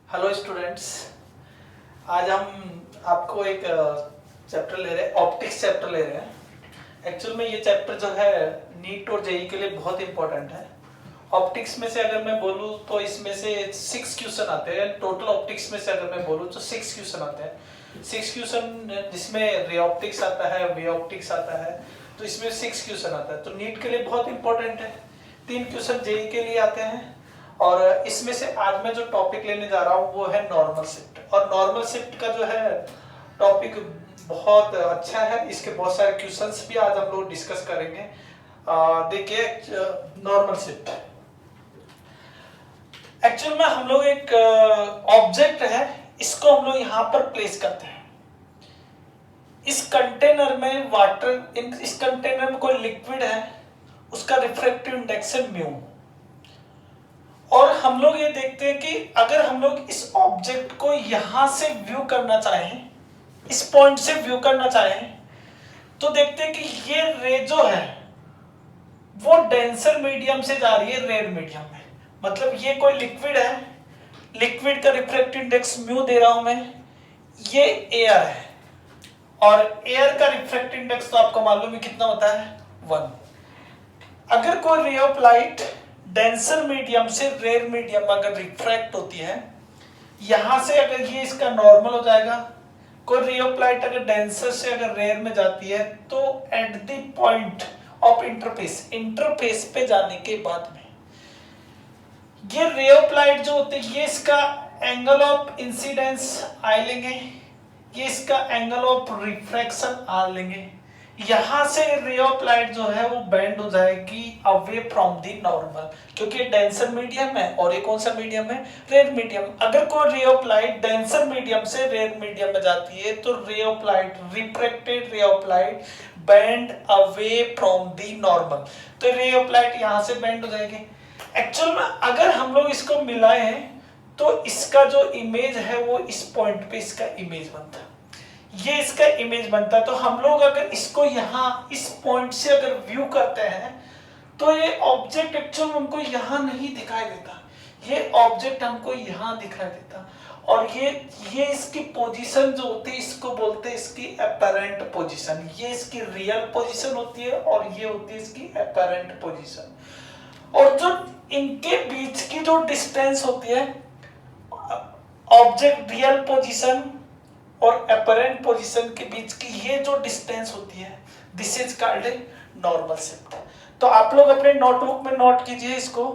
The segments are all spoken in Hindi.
Hello students. आज हम आपको एक चैप्टर ले रहे हैं, ऑप्टिक्स चैप्टर ले रहे हैं। एक्चुअल में ये चैप्टर जो है नीट और जेई के लिए बहुत इंपॉर्टेंट है। ऑप्टिक्स में से अगर मैं बोलूँ तो इसमें से 6 क्वेश्चन आते हैं। टोटल ऑप्टिक्स में से अगर मैं बोलूँ तो 6 क्वेश्चन आते हैं। 6 क्वेश्चन जिसमें रे ऑप्टिक्स आता है, वे ऑप्टिक्स आता है, तो इसमें 6 क्वेश्चन आता है। तो नीट के लिए बहुत इंपॉर्टेंट है। 3 क्वेश्चन जेई के लिए आते हैं। और इसमें से आज मैं जो टॉपिक लेने जा रहा हूँ वो है नॉर्मल शिफ्ट। और नॉर्मल शिफ्ट का जो है टॉपिक बहुत अच्छा है। इसके बहुत सारे क्वेश्चंस भी आज हम लोग डिस्कस करेंगे। देखिए, नॉर्मल शिफ्ट एक्चुअल में हम लोग एक ऑब्जेक्ट है, इसको हम लोग यहाँ पर प्लेस करते हैं। इस कंटेनर में वाटर, इस कंटेनर में कोई लिक्विड है, उसका रिफ्रैक्टिव इंडेक्स है म्यू। और हम लोग ये देखते हैं कि अगर हम लोग इस ऑब्जेक्ट को यहां से व्यू करना चाहें, इस पॉइंट से व्यू करना चाहें, तो देखते हैं कि ये रे जो है वो डेंसर मीडियम से जा रही है रेड मीडियम में। मतलब ये कोई लिक्विड है, लिक्विड का रिफ्रैक्टिव इंडेक्स म्यू दे रहा हूं मैं, ये एयर है और एयर का रिफ्रैक्टिव इंडेक्स तो आपको मालूम है कितना होता है, 1। अगर कोई ray of light denser medium से रेयर मीडियम अगर रिफ्रैक्ट होती है, यहां से अगर ये इसका नॉर्मल हो जाएगा। कोई रे ऑफ लाइट अगर डेंसर से अगर रेयर में जाती है तो at the point of interface, interface पे जाने के बाद में ये रे ऑफ लाइट जो होती है, ये इसका एंगल ऑफ इंसिडेंस आई लेंगे, ये इसका एंगल ऑफ रिफ्रैक्शन आर लेंगे। यहां से रे ऑफ लाइट जो है वो बेंड हो जाएगी अवे फ्रॉम द नॉर्मल, क्योंकि डेंसर मीडियम है और ये कौन सा मीडियम है, रेड मीडियम। अगर कोई ray of light denser medium से रेड मीडियम में जाती है तो ray of light, refracted ray of light bend away from the normal, तो रे ऑफ लाइट यहां से बेंड हो जाएगी। एक्चुअल में अगर हम लोग इसको मिलाएं तो इसका जो इमेज है वो इस पॉइंट पे इसका इमेज बनता है, ये इसका इमेज बनता है। तो हम लोग अगर इसको यहाँ इस पॉइंट से अगर व्यू करते हैं तो ये ऑब्जेक्ट एक्चुअल हमको यहाँ नहीं दिखाई देता, ये ऑब्जेक्ट हमको यहाँ दिखाई देता। और ये इसकी पोजीशन जो होती है इसको बोलते हैं इसकी अपैरेंट पोजीशन। ये इसकी रियल पोजीशन होती है और ये होती है इसकी अपैरेंट पोजीशन। और जो इनके बीच की जो डिस्टेंस होती है, ऑब्जेक्ट रियल पोजीशन और अपरेंट पोजीशन के बीच की ये जो डिस्टेंस होती है, this is called normal shift. तो आप लोग अपने नोटबुक में नोट कीजिए इसको,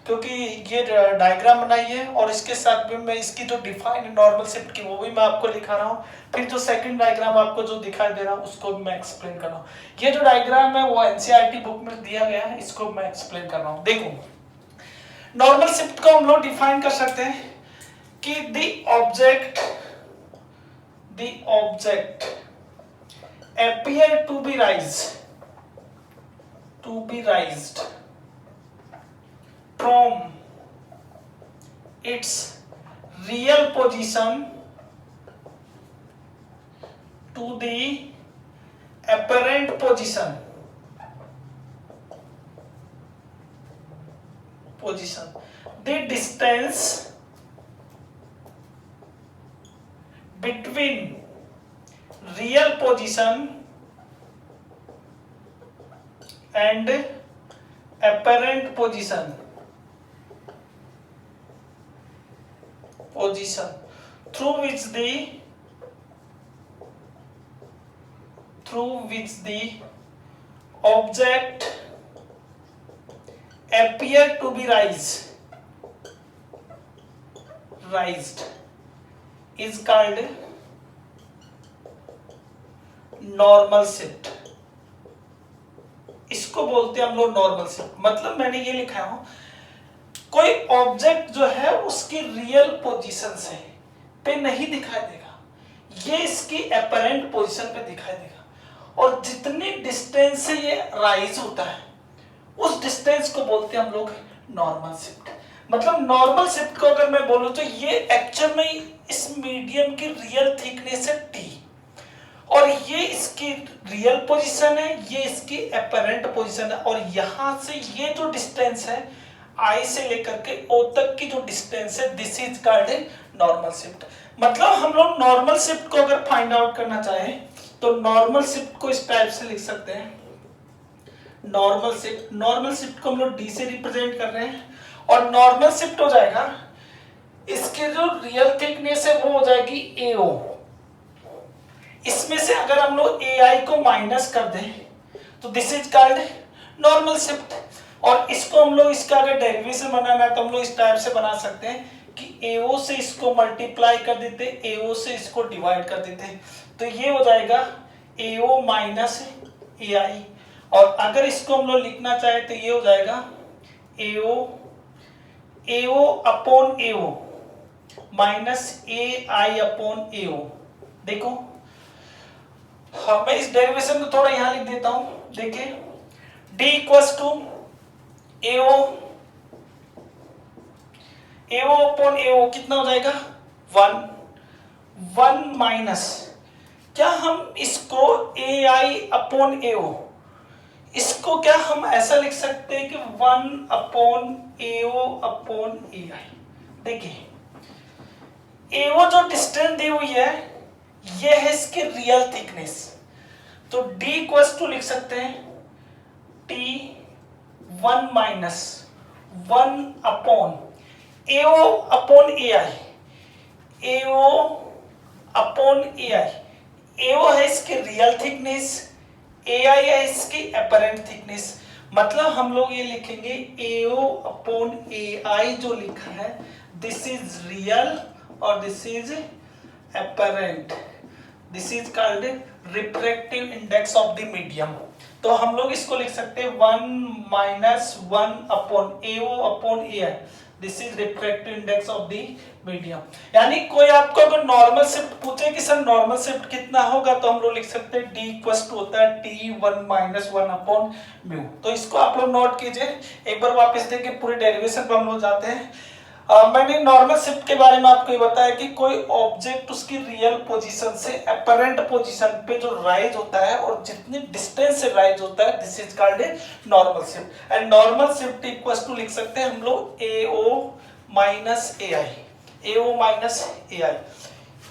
क्योंकि ये डायग्राम बनाई है और इसके साथ भी मैं इसकी जो डिफाइन नॉर्मल शिफ्ट की वो भी मैं आपको दिखा रहा हूँ। फिर जो सेकंड डायग्राम आपको जो दिखाई दे रहा है उसको भी मैं एक्सप्लेन कर रहा हूँ। ये जो डायग्राम है वो एनसीईआरटी बुक में दिया गया है, इसको मैं एक्सप्लेन कर रहा हूँ। देखो, नॉर्मल शिफ्ट को हम लोग डिफाइन कर सकते हैं कि the object appear to be raised from its real position to the apparent position. The distance between real position and apparent position through which the object appear to be raised is called normal shift. इसको बोलते हैं हम लोग नॉर्मल शिफ्ट। मतलब मैंने ये लिखा है, कोई ऑब्जेक्ट जो है उसकी रियल पोजीशन से पे नहीं दिखाई देगा, ये इसकी अपरेंट पोजीशन पे दिखाई देगा। और जितनी डिस्टेंस से ये राइज होता है उस डिस्टेंस को बोलते हैं हम लोग नॉर्मल शिफ्ट। मतलब नॉर्मल शिफ्ट को अगर मैं बोलूं तो ये एक्चुअल में इस मीडियम की रियल थिकनेस है टी, और ये इसकी रियल पोजीशन है, ये इसकी अपरेंट पोजीशन है। और यहां से ये जो डिस्टेंस है आई से लेकर के ओ तक की जो डिस्टेंस है, this is called normal shift. मतलब हम लोग नॉर्मल शिफ्ट को अगर फाइंड आउट करना चाहें तो नॉर्मल शिफ्ट को इस टाइप से लिख सकते हैं, नॉर्मल शिफ्ट को हम लोग डी से रिप्रेजेंट कर रहे हैं और नॉर्मल शिफ्ट हो जाएगा, इसके जो रियल थिकनेस है वो हो जाएगी एओ। इसमें से अगर हम लोग एआई को माइनस कर दें तो this is called normal shift. और इसको हम लोग इसका अगर डेरिवेशन बनाना है तो हम लोग इस टाइप से बना सकते हैं कि एओ से इसको मल्टीप्लाई कर देते, एओ से इसको डिवाइड कर देते, तो ये हो जाएगा एओ माइनस एआई। और अगर इसको हम लोग लिखना चाहे तो ये हो जाएगा एओ upon AO minus AI upon एओ। देखो हाँ, मैं इस डेरिवेशन को थोड़ा यहां लिख देता हूं, देखिए d equals to AO upon AO कितना हो जाएगा 1 माइनस, क्या हम इसको ai अपॉन एओ, इसको क्या हम ऐसा लिख सकते हैं कि 1 अपॉन एओ अपॉन ai। देखिए एओ जो डिस्टेंस दी हुई है ये है इसके रियल थिकनेस, तो d इक्वल्स टू लिख सकते हैं t 1 minus 1 upon AO upon ai, AO upon ai। एओ है इसकी रियल थिकनेस, ai है इसकी अपरेंट थिकनेस। मतलब हम लोग ये लिखेंगे एओ अपॉन ai जो लिखा है दिस इज रियल और this is apparent, this is called refractive index of the medium. तो हम लोग इसको लिख सकते हैं 1 minus 1 upon AO upon ai, this is refractive index of the medium. यानी कोई आपको अगर नॉर्मल शिफ्ट पूछे कि सर नॉर्मल शिफ्ट कितना होगा तो हम लोग लिख सकते हैं d इक्वल्स टू होता है t 1 माइनस 1 अपॉन म्यू। तो इसको आप लोग नोट कीजिए, एक बार वापस देखिए पूरे डेरिवेशन पर हम लोग जाते हैं। मैंने नॉर्मल शिफ्ट के बारे में आपको ये बताया कि कोई ऑब्जेक्ट उसकी रियल पोजीशन से अपरेंट पोजीशन पे जो राइज होता है और जितनी डिस्टेंस से राइज होता है this is called a normal shift. And normal shift equals to लिख सकते हैं हम लोग AO minus AI, AO minus AI.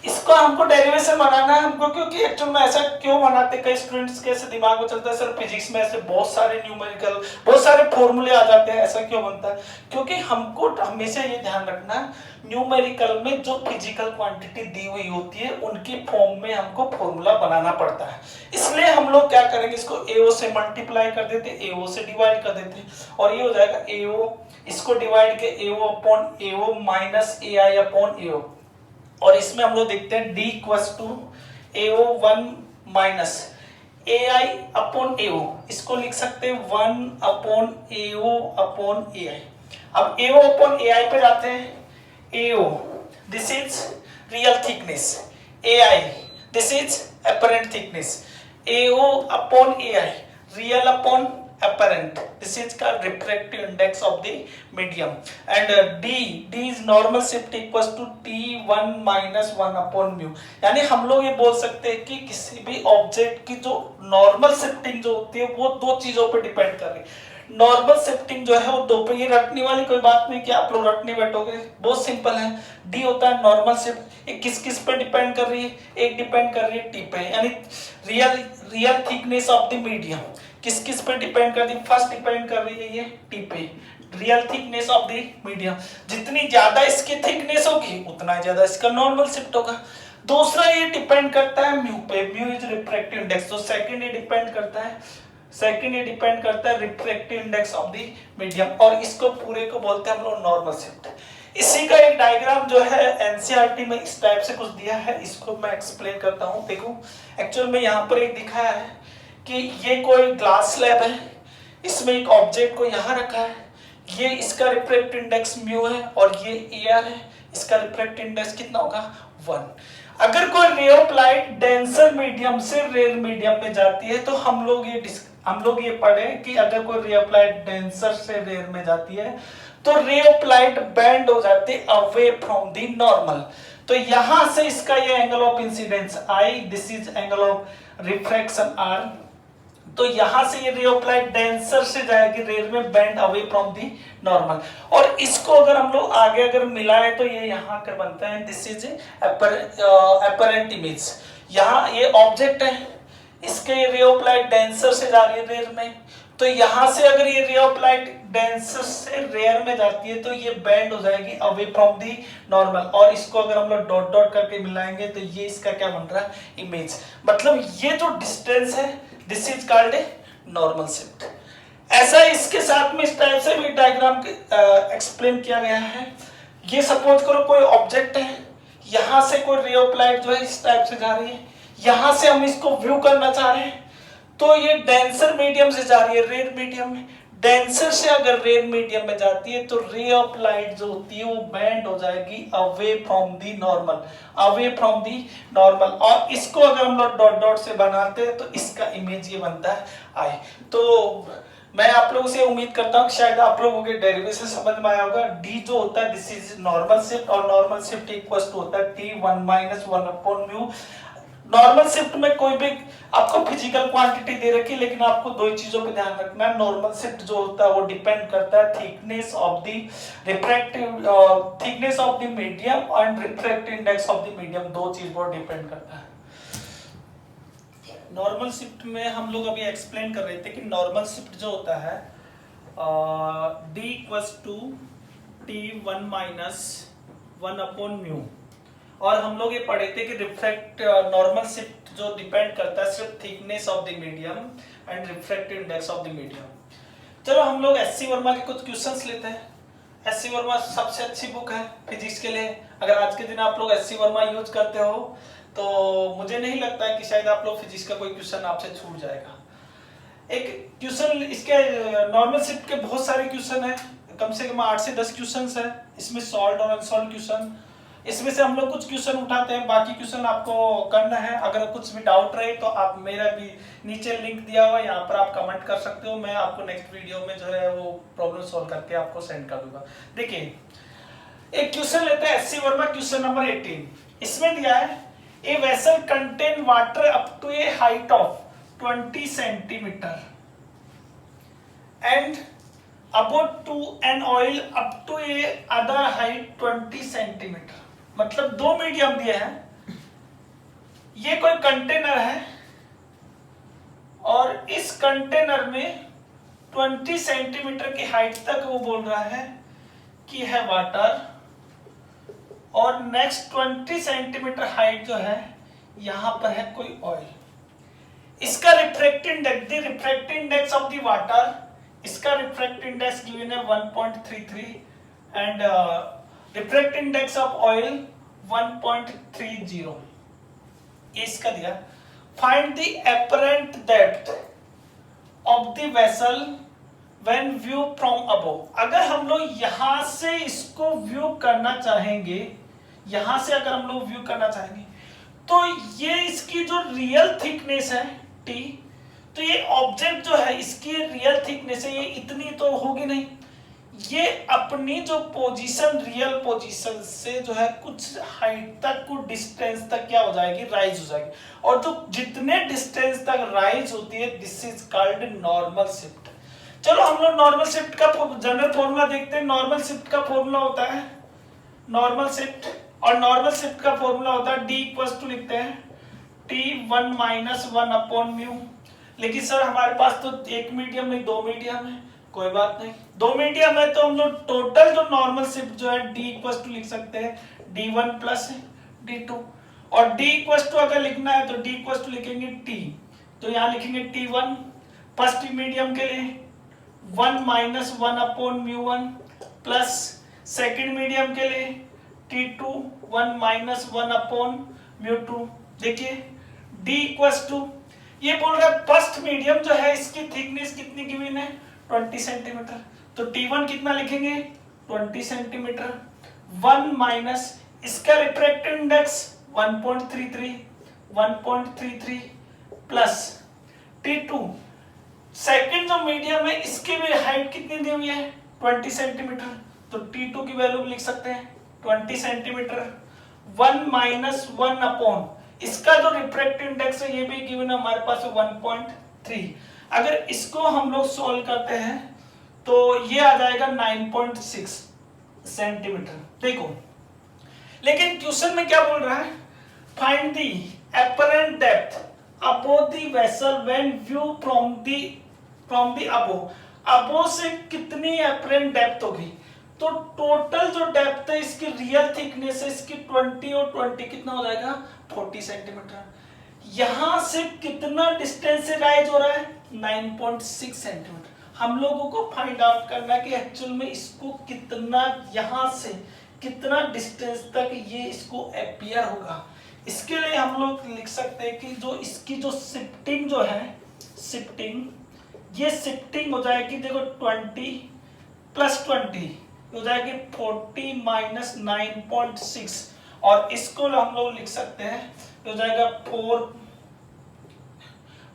इसको हमको डेरिवेशन बनाना है हमको, क्योंकि एक्चुअल में ऐसा क्यों बनाते, कई स्टूडेंट्स के ऐसे दिमाग में चलता है सर फिजिक्स में ऐसे बहुत सारे न्यूमेरिकल बहुत सारे फॉर्मूले आ जाते हैं, ऐसा क्यों बनता है? क्योंकि हमको हमेशा ये ध्यान रखना न्यूमेरिकल में जो फिजिकल क्वांटिटी दी हुई होती है उनकी फॉर्म में हमको फॉर्मूला बनाना पड़ता है। इसलिए हम लोग क्या करेंगे, इसको एओ से मल्टीप्लाई कर देते, एओ से डिवाइड कर देते और ये हो जाएगा एओ, इसको डिवाइड के AO upon AO minus AI upon AO. और इसमें हम लोग देखते हैं d equals to AO 1 minus AI upon AO, इसको लिख सकते हैं 1 अपॉन एओ अपॉन एआई। अब एओ अपॉन एआई पे जाते हैं, AO this is real thickness, AI this is apparent thickness, AO upon AI real upon apparent, this is called refractive index of the medium, and d is normal shift equals to t1 minus 1 upon mu। यानी हम लोग ये बोल सकते हैं कि किसी भी ऑब्जेक्ट की जो नॉर्मल शिफ्टिंग जो होती है वो दो चीजों पे डिपेंड कर रही है। नॉर्मल शिफ्टिंग जो है वो दो पे, ये रटने वाली कोई बात नहीं कि आप लोग रटने बैठोगे, बहुत सिंपल है। d होता है नॉर्मल शिफ्ट, ये किस किस पे डिपेंड कर रही है, एक डिपेंड कर रही है t पे, यानी real thickness of the medium किस किस पे डिपेंड कर रही है, फर्स्ट डिपेंड कर रही है ये टी पे, real thickness of the medium. जितनी ज्यादा इसकी थिकनेस होगी उतना ज्यादा इसका नॉर्मल शिफ्ट होगा। दूसरा ये डिपेंड करता है म्यू पे, म्यू इज रिफ्रैक्टिव इंडेक्स, तो सेकंड ये डिपेंड करता है refractive index of the medium, और इसको पूरे को बोलते हैं हम लोग नॉर्मल शिफ्ट। इसी का एक डायग्राम जो है एनसीईआरटी में इस टाइप से कुछ दिया है, इसको मैं एक्सप्लेन करता हूँ। देखो एक्चुअल में यहाँ पर एक दिखाया है कि ये कोई ग्लास स्लैब है, इसमें एक ऑब्जेक्ट को यहाँ रखा है, ये इसका रिफ्रैक्टिव इंडेक्स म्यू है और ये एआर है, इसका रिफ्रैक्टिव इंडेक्स कितना होगा 1। अगर कोई ray of light denser medium से रेयर मीडियम में जाती है तो हम लोग ये पढ़े कि अगर कोई रे ऑफ लाइट डेंसर से रेयर में जाती है तो रे ऑफ लाइट बेंड हो जाती है अवे फ्रॉम द नॉर्मल। तो यहां से इसका ये angle of incidence I, this is angle of refraction R, तो यहां से ये रे ऑफ लाइट डेंसर से जाएगी रेयर में, bend away from the normal. और इसको अगर हम लोग आगे अगर मिलाए तो ये यहाँ कर बनता है, दिस इज अपरेंट इमेज। यहाँ ये ऑब्जेक्ट है, इसके रे ऑफ लाइट डेंसर से जा रही है रेयर में, तो यहां से अगर ये रे ऑफ लाइट डेंसर से रेयर में जाती है तो ये बेंड हो जाएगी अवे फ्रॉम दी नॉर्मल। और इसको अगर हम लोग डॉट डॉट करके मिलाएंगे तो ये इसका क्या बन रहा है, इमेज। मतलब ये जो डिस्टेंस है this is called a normal shift. ऐसा इसके साथ में इस टाइप से भी डायग्राम एक्सप्लेन किया गया है। ये सपोज करो कोई ऑब्जेक्ट है, यहां से कोई रे ऑफ लाइट जो है इस टाइप से जा रही है, यहां से हम इसको व्यू करना चाह रहे हैं, तो ये डेंसर मीडियम से जा रही है रेयर मीडियम में। डेंसर से अगर रेयर मीडियम में जाती है तो रे ऑफ लाइट जो होती है वो बेंड हो जाएगी away from the normal, away from the normal. और इसको अगर हम लोग डॉट डॉट से बनाते हैं तो इसका इमेज ये बनता है आई। तो मैं आप लोगों से उम्मीद करता हूँ शायद आप लोगों के डेरिवेशन समझ में आया होगा। डी जो होता है दिस इज नॉर्मल शिफ्ट, और नॉर्मल शिफ्ट इक्वल टू होता है T1 - 1/μ। नॉर्मल शिफ्ट में कोई भी आपको फिजिकल क्वांटिटी दे रखी है, लेकिन आपको दो ही चीजों पे ध्यान रखना है। नॉर्मल शिफ्ट जो होता है वो डिपेंड करता है thickness of the refractive thickness of the medium and refractive index of the medium, दो चीज पर डिपेंड करता है। नॉर्मल शिफ्ट में हम लोग अभी एक्सप्लेन कर रहे थे कि नॉर्मल शिफ्ट जो होता है D = T1 - 1/μ। और हम लोग ये पढ़े थे कि रिफ्रैक्ट नॉर्मल शिफ्ट जो डिपेंड करता है सिर्फ thickness of the medium and refractive index of the medium. चलो हम लोग एससी वर्मा के कुछ क्वेश्चंस लेते हैं। एससी वर्मा सबसे अच्छी बुक है फिजिक्स के लिए। अगर आज के दिन आप लोग एससी वर्मा यूज करते हो तो मुझे नहीं लगता है कि शायद आप लोग फिजिक्स का कोई क्वेश्चन आपसे छूट जाएगा। एक क्वेश्चन इसके नॉर्मल शिफ्ट के बहुत सारे क्वेश्चन है, कम से कम 8 से 10 क्वेश्चन है इसमें, सॉल्व और अनसॉल्व क्वेश्चन। इसमें से हम लोग कुछ क्वेश्चन उठाते हैं, बाकी क्वेश्चन आपको करना है। अगर कुछ भी डाउट रहे तो आप मेरा भी नीचे लिंक दिया हुआ है, यहाँ पर आप कमेंट कर सकते हो। मैं आपको नेक्स्ट वीडियो में जो है वो प्रॉब्लम सॉल्व करके आपको सेंड कर दूंगा। देखिए एक क्वेश्चन लेते हैं एससी वर्मा, क्वेश्चन नंबर 18। इसमें दिया है a vessel contain water up to a height of 20 centimetre and about to an oil up to a other height 20 centimetre. मतलब दो मीडियम दिए हैं, ये कोई कंटेनर है और इस कंटेनर में 20 सेंटीमीटर की हाइट तक वो बोल रहा है कि है वाटर, और नेक्स्ट 20 सेंटीमीटर हाइट जो है यहां पर है कोई ऑयल। इसका refractive index of the water, इसका रिफ्रैक्टिव इंडेक्स गिवन है 1.33 and refractive index of oil 1.30। ये इसका दिया। Find the apparent depth of the vessel when view from above. अगर हम लोग यहां से इसको व्यू करना चाहेंगे, यहां से अगर हम लोग व्यू करना चाहेंगे तो ये इसकी जो रियल थिकनेस है T, तो ये ऑब्जेक्ट जो है इसकी रियल थिकनेस है, ये इतनी तो होगी नहीं, ये अपनी जो पोजीशन रियल पोजीशन से जो है कुछ हाइट तक, कुछ डिस्टेंस तक क्या हो जाएगी, राइज हो जाएगी। और जो जितने डिस्टेंस तक राइज होती है this is called normal shift. चलो हम लोग नॉर्मल शिफ्ट का जनरल फॉर्मूला देखते हैं। नॉर्मल शिफ्ट का फॉर्मूला होता है नॉर्मल शिफ्ट, और नॉर्मल शिफ्ट का फॉर्मूला होता है D = लिखते हैं T1 - 1/μ। लेकिन सर हमारे पास तो एक मीडियम नहीं, दो मीडियम है। कोई बात नहीं, दो मीडियम है तो हम लोग टोटल जो नॉर्मल शिफ्ट जो है D = लिख सकते हैं D1 + D2। और D = अगर लिखना है तो D = लिखेंगे T, तो यहाँ लिखेंगे T1 फर्स्ट मीडियम के लिए 1 - 1/μ1 प्लस सेकेंड मीडियम के लिए T2 1 - 1/μ2। देखिए D = ये बोल रहा है फर्स्ट मीडियम जो है इसकी थिकनेस कितनी गिवन है 20 सेंटीमीटर, तो T1 कितना लिखेंगे 20 सेंटीमीटर 1 माइनस इसका refractive index 1.33 plus T2 second जो मीडियम है इसकी भी हाइट कितनी दी हुई है 20 सेंटीमीटर, तो T2 की वैल्यू लिख सकते हैं 20 सेंटीमीटर 1 - 1 अपॉन इसका जो रिफ्रैक्टिव इंडेक्स है ये भी गिवन है हमारे पास 1.3। अगर इसको हम लोग सॉल्व करते हैं तो ये आ जाएगा 9.6 सेंटीमीटर। देखो लेकिन क्वेश्चन में क्या बोल रहा है, find the apparent depth above the vessel when view from the above। above से कितनी apparent depth होगी, तो टोटल जो डेप्थ है इसकी रियल थिकनेस है इसकी 20 और 20 कितना हो जाएगा 40 सेंटीमीटर। यहां से कितना डिस्टेंस से राइज हो रहा है 9.6 सेंटीमीटर। हम लोगों को फाइंड आउट करना है कि एक्चुअल में इसको कितना, यहां से कितना डिस्टेंस तक ये इसको अपीयर होगा। इसके लिए हम लोग लिख सकते हैं कि जो इसकी जो शिफ्टिंग जो है, शिफ्टिंग, ये शिफ्टिंग हो जाएगी, देखो 20 प्लस 20 हो जाएगी 40 माइनस 9.6 और इसको हम लोग लिख सकते हैं हो जाएगा 4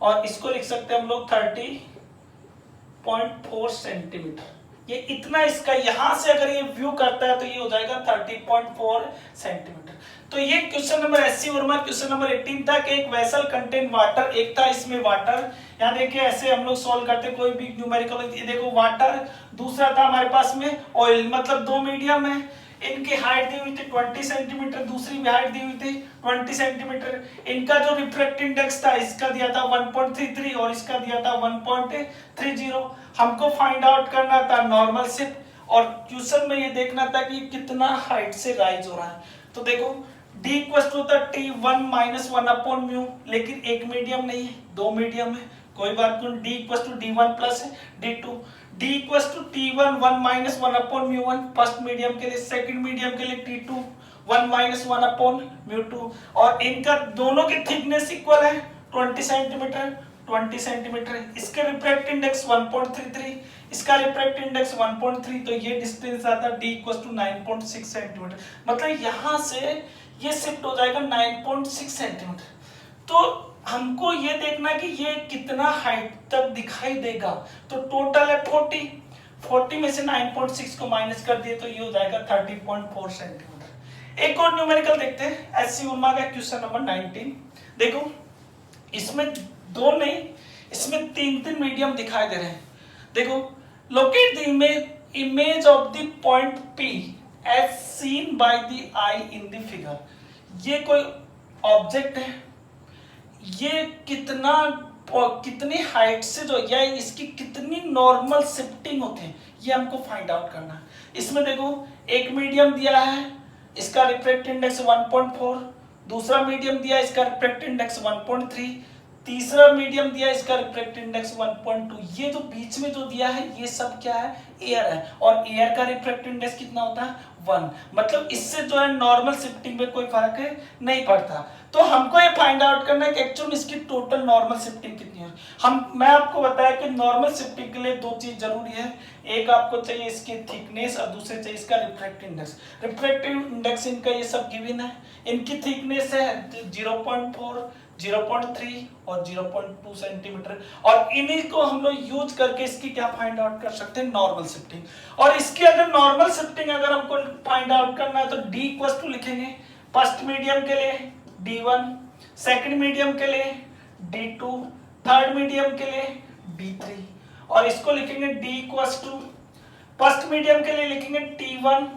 और इसको लिख सकते हैं हम लोग 30.4 सेंटीमीटर। ये इतना इसका यहां से अगर ये व्यू करता है तो ये हो जाएगा 30.4 सेंटीमीटर। तो ये question number 80 Verma question number 18 था कि एक वेसल कंटेन वाटर, एक था इसमें वाटर, यहाँ देखिए ऐसे हम लोग सॉल्व करते कोई भी न्यूमेरिकल, ये देखो वाटर, दूसरा था हमारे पास में ऑयल, मतलब दो मीडियम है, इनकी हाइट दी हुई थी 20 सेंटीमीटर, दूसरी भी हाइट दी हुई थी 20 सेंटीमीटर। इनका जो रिफ्रैक्टिव इंडेक्स था इसका दिया था 1.33 और इसका दिया था 1.30। हमको फाइंड आउट करना था नॉर्मल शिफ्ट और क्वेश्चन में ये देखना था कि कितना हाइट से राइज हो रहा है। तो देखो D इक्वल टू होता है T1 माइनस 1 अपॉन म्यू, लेकिन एक मीडियम नहीं है, दो मीडियम है, कोई बात नहीं। D equal to D1 plus है D2, D equal to T1 1 minus 1 upon mu 1 first medium के लिए, सेकंड मीडियम के लिए T2 1 माइनस 1 अपॉन म्यू 2 और इनका दोनों की थिकनेस इक्वल है 20 सेंटीमीटर 20 सेंटीमीटर। इसके रिफ्रैक्टिव इंडेक्स 1.33, इसका रिफ्रैक्टिव इंडेक्स 1.3, तो ये डिस्टेंस आता है D इक्वल टू 9.6 सेंटीमीटर। मतलब यहां से ये शिफ्ट हो जाएगा 9.6 सेंटीमीटर। तो हमको ये देखना है कि ये कितना हाइट तक दिखाई देगा। तो टोटल है 40 में से 9.6 को माइनस कर दिए तो ये हो जाएगा 30.4 सेंटीमीटर। एक और न्यूमेरिकल देखते हैं, एससी उर्मा का क्वेश्चन नंबर 19। देखो इसमें दो नहीं, इसमें तीन मीडियम दिखाई दे रहे हैं। देखो locate the image of the point P as seen by the eye in the figure। ये कोई ऑब्जेक्ट है, ये कितनी हाइट से जो या इसकी कितनी नॉर्मल शिफ्टिंग होती है ये हमको फाइंड आउट करना है। इसमें देखो एक मीडियम दिया है, इसका रिफ्रैक्टिव इंडेक्स 1.4, दूसरा मीडियम दिया इसका रिफ्रैक्टिव इंडेक्स 1.3, तीसरा मीडियम दिया इसका रिफ्रैक्टिव इंडेक्स 1.2। ये जो बीच में जो दिया है ये सब क्या है, एयर है, और एयर का रिफ्रैक्टिव इंडेक्स कितना होता है 1। मतलब इससे जो है नॉर्मल शिफ्टिंग में कोई फर्क नहीं पड़ता। तो हमको ये फाइंड आउट करना है कि एक्चुअली इसकी टोटल नॉर्मल शिफ्टिंग कितनी है। मैं आपको बताया कि नॉर्मल शिफ्टिंग के लिए दो चीज जरूरी है, एक आपको चाहिए इसकी थिकनेस और दूसरे चाहिए इसका रिफ्रैक्टिव इंडेक्स। रिफ्रैक्टिव इंडेक्स इनका ये सब गिवन है, इनकी थिकनेस है 0.4, 0.3 और 0.2 सेंटीमीटर, और इन्हीं को हम लोग यूज करके इसकी क्या फाइंड आउट कर सकते हैं, नॉर्मल शिफ्टिंग। और इसकी अगर नॉर्मल शिफ्टिंग अगर हमको फाइंड आउट करना है तो D इक्वल टू लिखेंगे फर्स्ट मीडियम के लिए D1, सेकंड मीडियम के लिए D2, थर्ड मीडियम के लिए D3, और इसको लिखेंगे D equal to first medium के लिए लिखेंगे T1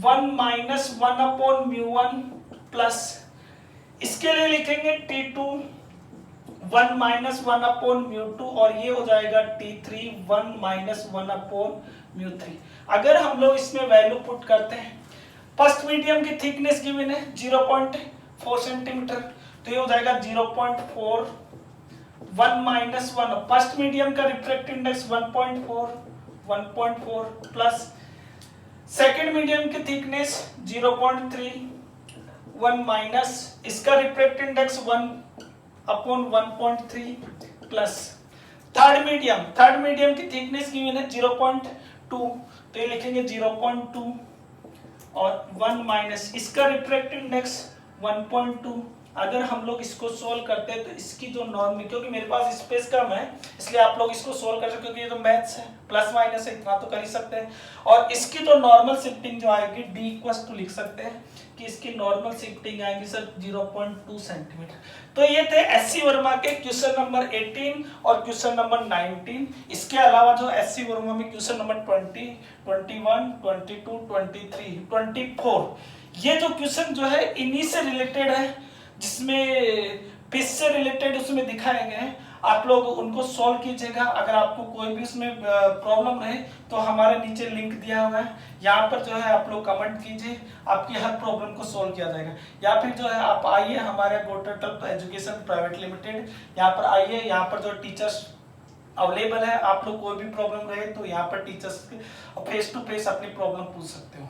1 minus 1 upon mu 1 plus, इसके लिए लिखेंगे T2 1 माइनस 1 अपॉन म्यू 2, और ये हो जाएगा T3 1 माइनस 1 अपॉन म्यू 3। अगर हम लोग इसमें वैल्यू पुट करते हैं, फर्स्ट मीडियम की थिकनेस गिवन है 0.4 सेंटीमीटर, तो ये हो जाएगा 0.4 1 माइनस 1, फर्स्ट मीडियम का refractive index 1.4 plus second medium की थिकनेस 0.3 1 माइनस इसका refractive index 1 upon 1.3 plus third medium की थिकनेस गिवन है 0.2, तो ये लिखेंगे 0.2 और 1 माइनस इसका रिफ्रैक्टिव इंडेक्स 1.2 अगर हम लोग इसको सोल्व करते हैं तो इसकी जो नॉर्म, क्योंकि मेरे पास स्पेस कम है इसलिए आप लोग इसको सोल्व कर सकते, क्योंकि ये तो मैथ्स है, प्लस माइनस है, इतना तो कर ही सकते हैं। और इसकी तो नॉर्मल शिफ्टिंग जो आएगी डी इक्वल टू लिख सकते हैं कि इसकी नॉर्मल शिफ्टिंग आएगी सर 0.2 सेंटीमीटर। तो ये थे एससी वर्मा के क्वेश्चन नंबर 18 और क्वेश्चन नंबर 19। इसके अलावा जो एससी वर्मा में क्वेश्चन नंबर 20, 21, 22, 23, 24, ये जो क्वेश्चन जो है इन्हीं से रिलेटेड है, जिसमें फिश से रिलेटेड उसमें दिखाए गए हैं। आप लोग उनको सॉल्व कीजिएगा। अगर आपको कोई भी उसमें प्रॉब्लम रहे तो हमारे नीचे लिंक दिया हुआ है, यहाँ पर जो है आप लोग कमेंट कीजिए, आपकी हर प्रॉब्लम को सॉल्व किया जाएगा। या फिर जो है आप आइए हमारे गोटर्टल एजुकेशन प्राइवेट लिमिटेड, यहाँ पर आइए, यहाँ पर जो टीचर्स अवेलेबल है, आप लोग कोई भी प्रॉब्लम रहे तो यहाँ पर टीचर्स फेस टू फेस अपनी प्रॉब्लम पूछ सकते हो।